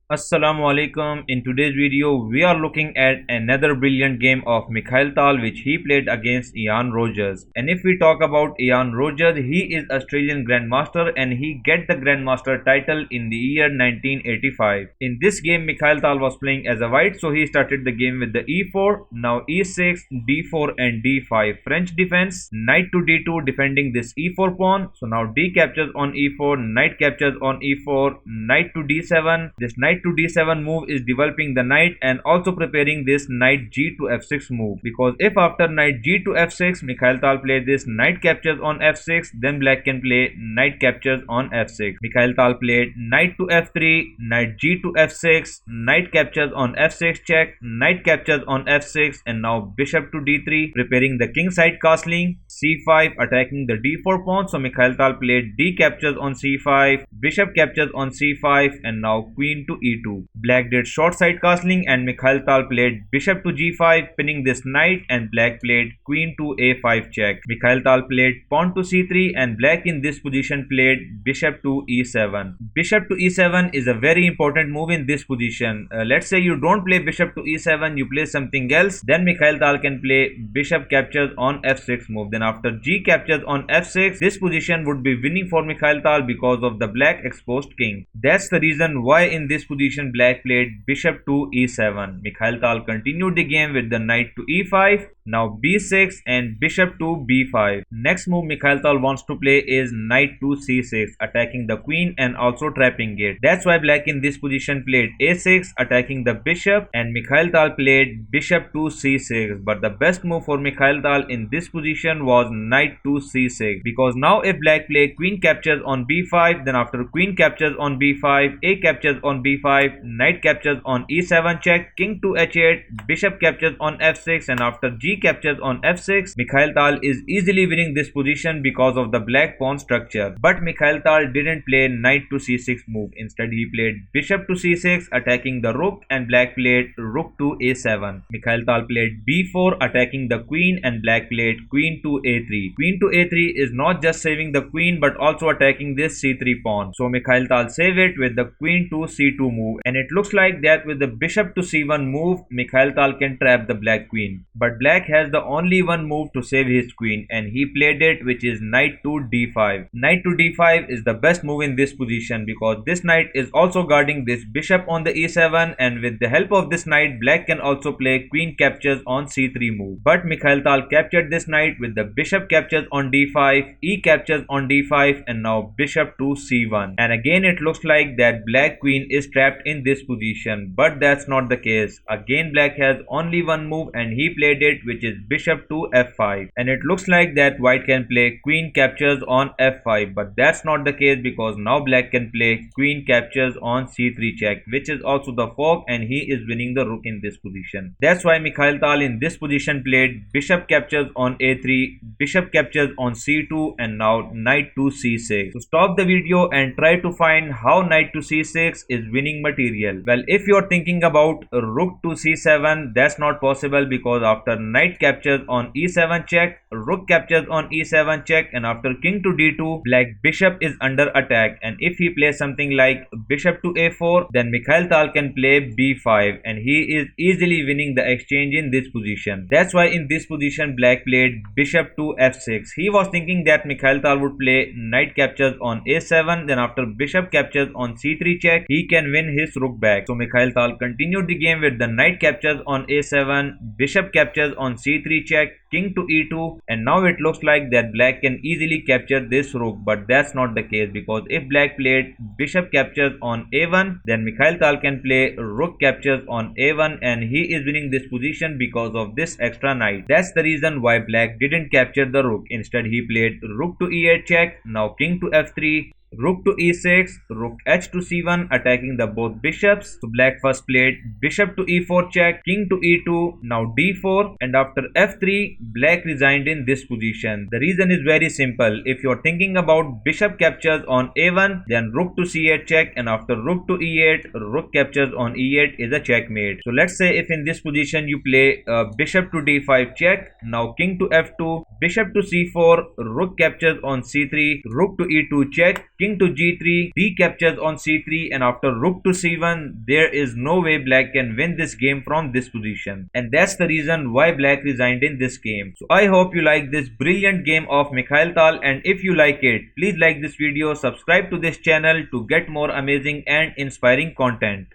Assalamu alaikum. In today's video, we are looking at another brilliant game of Mikhail Tal which he played against Ian Rogers. And if we talk about Ian Rogers, he is Australian Grandmaster and he get the Grandmaster title in the year 1985. In this game, Mikhail Tal was playing as a white, so he started the game with the e4, now e6, d4 and d5 French defense, knight to d2 defending this e4 pawn. So now d captures on e4, knight captures on e4, knight to d7. This knight to d7 move is developing the knight and also preparing this knight g to f6 move, because if after knight g to f6 Mikhail Tal played this knight captures on f6, then black can play knight captures on f6. Mikhail Tal played knight to f3, knight g to f6, knight captures on f6 check, knight captures on f6, and now bishop to d3 preparing the king side castling, c5 attacking the d4 pawn. So Mikhail Tal played d captures on c5, bishop captures on c5, and now queen to e2. Black did short side castling and Mikhail Tal played bishop to g5 pinning this knight, and black played queen to a5 check. Mikhail Tal played pawn to c3 and black in this position played bishop to e7. Bishop to e7 is a very important move in this position. Let's say you don't play bishop to e7, you play something else, then Mikhail Tal can play bishop captures on f6 move. Then after g captures on f6, this position would be winning for Mikhail Tal because of the black exposed king. That's the reason why in this position black played bishop to e7. Mikhail Tal continued the game with the knight to e5, now b6 and bishop to b5. Next move Mikhail Tal wants to play is knight to c6, attacking the queen and also trapping it. That's why black in this position played a6 attacking the bishop, and Mikhail Tal played bishop to c6. But the best move for Mikhail Tal in this position was knight to c6, because now if black play queen captures on b5, then after queen captures on b5, a captures on b5, knight captures on e7 check, king to h8, bishop captures on f6, and after g captures on f6, Mikhail Tal is easily winning this position because of the black pawn structure. But Mikhail Tal didn't play knight to c6 move. Instead he played bishop to c6 attacking the rook, and black played rook to a7. Mikhail Tal played b4 attacking the queen, and black played queen to a3. Queen to a3 is not just saving the queen but also attacking this c3 pawn. So Mikhail Tal save it with the queen to c2 move, and it looks like that with the bishop to c1 move Mikhail Tal can trap the black queen. But black has the only one move to save his queen, and he played it, which is knight to d5. Knight to d5 is the best move in this position because this knight is also guarding this bishop on the e7, and with the help of this knight black can also play queen captures on c3 move. But Mikhail Tal captured this knight with the bishop captures on d5, e captures on d5, and now bishop to c1. And again it looks like that black queen is trapped in this position, but that's not the case. Again black has only one move and he played it, which is bishop to f5, and it looks like that white can play queen captures on f5, but that's not the case because now black can play queen captures on c3 check, which is also the fork, and he is winning the rook in this position. That's why Mikhail Tal in this position played bishop captures on a3, bishop captures on c2, and now knight to c6. So stop the video and try to find how knight to c6 is winning material. Well, if you're thinking about rook to c7, that's not possible because after knight captures on e7 check, rook captures on e7 check, and after king to d2, black bishop is under attack, and if he plays something like bishop to a4, then Mikhail Tal can play b5, and he is easily winning the exchange in this position. That's why in this position black played bishop to f6. He was thinking that Mikhail Tal would play knight captures on a7, then after bishop captures on c3 check, he can win his rook back. So Mikhail Tal continued the game with the knight captures on a7, bishop captures on c3 check, king to e2, and now it looks like that black can easily capture this rook, but that's not the case because if black played bishop captures on a1, then Mikhail Tal can play rook captures on a1, and he is winning this position because of this extra knight. That's the reason why black didn't capture the rook. Instead he played rook to e8 check, now king to f3, rook to e6, rook h to c1 attacking the both bishops. So black first played bishop to e4 check, king to e2, now d4, and after f3 black resigned in this position. The reason is very simple. If you're thinking about bishop captures on a1, then rook to c8 check, and after rook to e8, rook captures on e8 is a checkmate. So let's say if in this position you play bishop to d5 check, now king to f2, bishop to c4, rook captures on c3, rook to e2 check, king to g3, d captures on c3, and after rook to c1, there is no way black can win this game from this position. And that's the reason why black resigned in this game. So I hope you like this brilliant game of Mikhail Tal, and if you like it, please like this video, subscribe to this channel to get more amazing and inspiring content.